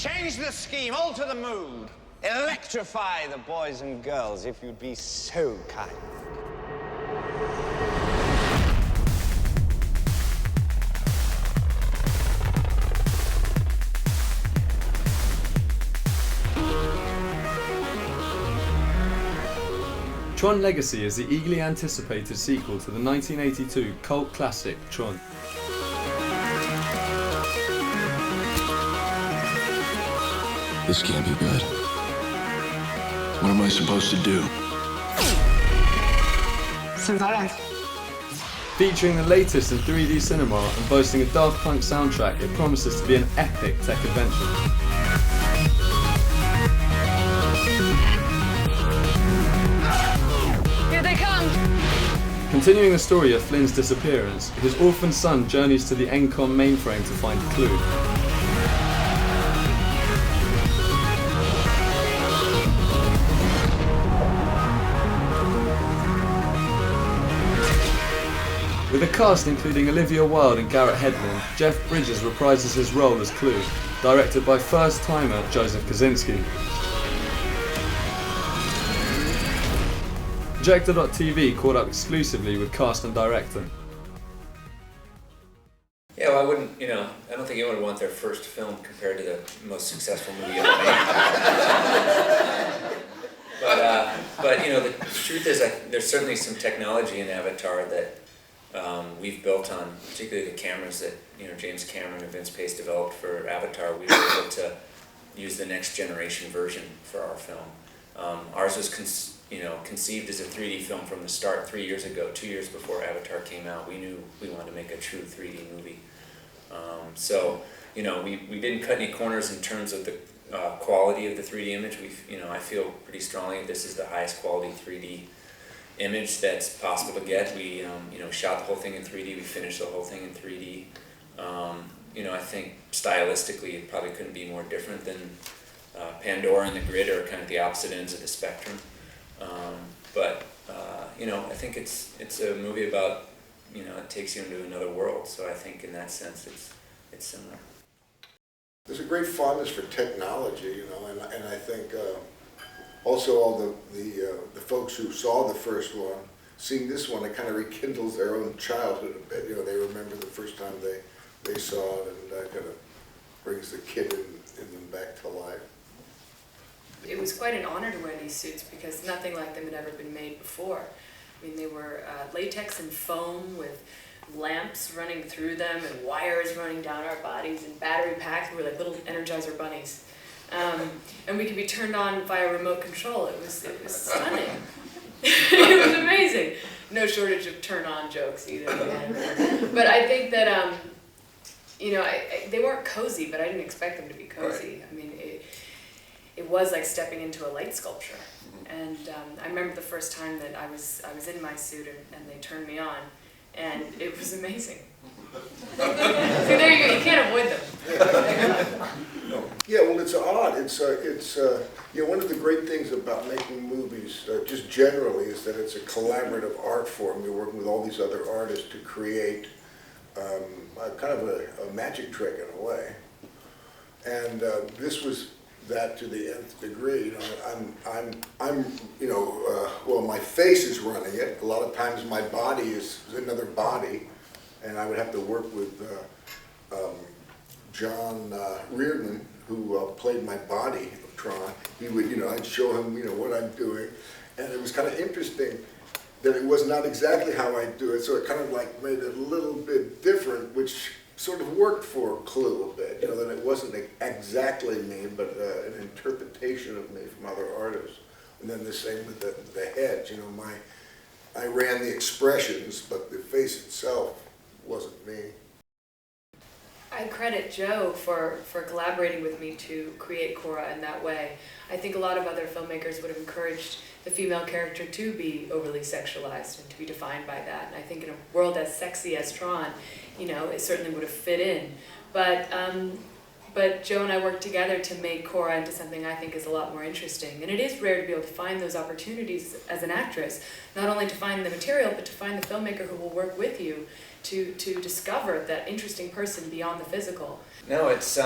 Change the scheme, alter the mood. Electrify the boys and girls, if you'd be so kind. TRON Legacy is the eagerly anticipated sequel to the 1982 cult classic TRON. This can't be good. What am I supposed to do? Featuring the latest in 3D cinema and boasting a Daft Punk soundtrack, it promises to be an epic tech adventure. Here they come! Continuing the story of Flynn's disappearance, his orphaned son journeys to the Encom mainframe to find a clue. With a cast including Olivia Wilde and Garrett Hedlund, Jeff Bridges reprises his role as Clue, directed by first-timer Joseph Kosinki. Projector.tv caught up exclusively with cast and director. Yeah, well, I wouldn't, I don't think anyone would want their first film compared to the most successful movie ever made. But the truth is, there's certainly some technology in Avatar that we've built on, particularly the cameras that James Cameron and Vince Pace developed for Avatar. We were able to use the next generation version for our film. Ours was conceived as a 3D film from the start 3 years ago, 2 years before Avatar came out. We knew we wanted to make a true 3D movie. We didn't cut any corners in terms of the quality of the 3D image. I feel pretty strongly that this is the highest quality 3D image that's possible to get. We shot the whole thing in 3D. We finished the whole thing in 3D. I think stylistically it probably couldn't be more different than Pandora and the Grid are kind of the opposite ends of the spectrum. I think it's a movie about it takes you into another world. So I think in that sense it's similar. There's a great fondness for technology, and I think also all the folks who saw the first one, seeing this one, it kind of rekindles their own childhood a bit. They remember the first time they saw it, and that kind of brings the kid in them back to life. It was quite an honor to wear these suits because nothing like them had ever been made before. I mean, they were latex and foam with lamps running through them and wires running down our bodies and battery packs. We were like little Energizer bunnies. And we could be turned on via remote control. It was stunning. It was amazing. No shortage of turn-on jokes either. But I think that, they weren't cozy, but I didn't expect them to be cozy. Right. I mean, it was like stepping into a light sculpture. And I remember the first time that I was in my suit and they turned me on, and it was amazing. So there you go. You can't avoid them. Yeah, well, it's odd. It's one of the great things about making movies, just generally, is that it's a collaborative art form. You're working with all these other artists to create kind of a magic trick in a way. And this was that to the nth degree. Well, my face is running it. A lot of times my body is another body, and I would have to work with John Reardon, who played my body of Tron. He would, I'd show him, what I'm doing, and it was kind of interesting that it was not exactly how I do it, so it kind of like made it a little bit different, which sort of worked for Clue a bit, that it wasn't exactly me, but an interpretation of me from other artists. And then the same with the heads, I ran the expressions, but the face itself wasn't me. I credit Joe for collaborating with me to create Cora in that way. I think a lot of other filmmakers would have encouraged the female character to be overly sexualized and to be defined by that. And I think in a world as sexy as Tron, it certainly would have fit in. But Joe and I worked together to make Cora into something I think is a lot more interesting. And it is rare to be able to find those opportunities as an actress, not only to find the material, but to find the filmmaker who will work with you to discover that interesting person beyond the physical. No, it's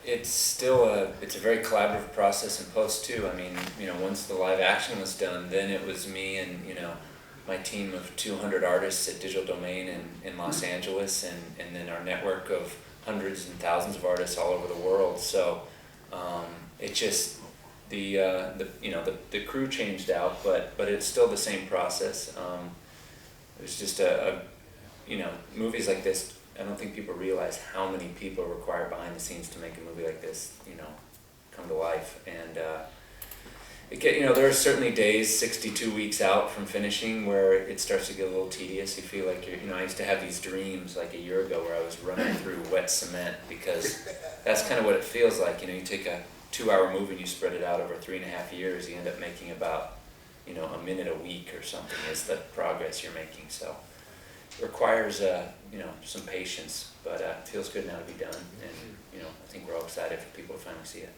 It's still it's a very collaborative process in post too. I mean, once the live action was done, then it was me and, my team of 200 artists at Digital Domain in Los Angeles, and then our network of hundreds and thousands of artists all over the world. So it just, the crew changed out, but it's still the same process. It was just movies like this, I don't think people realize how many people are required behind the scenes to make a movie like this, come to life. And there are certainly days 62 weeks out from finishing where it starts to get a little tedious. You feel like I used to have these dreams like a year ago where I was running through wet cement, because that's kind of what it feels like. You take a 2-hour movie and you spread it out over 3.5 years, you end up making about, a minute a week or something is the progress you're making. So it requires, some patience, but it feels good now to be done. And, I think we're all excited for people to finally see it.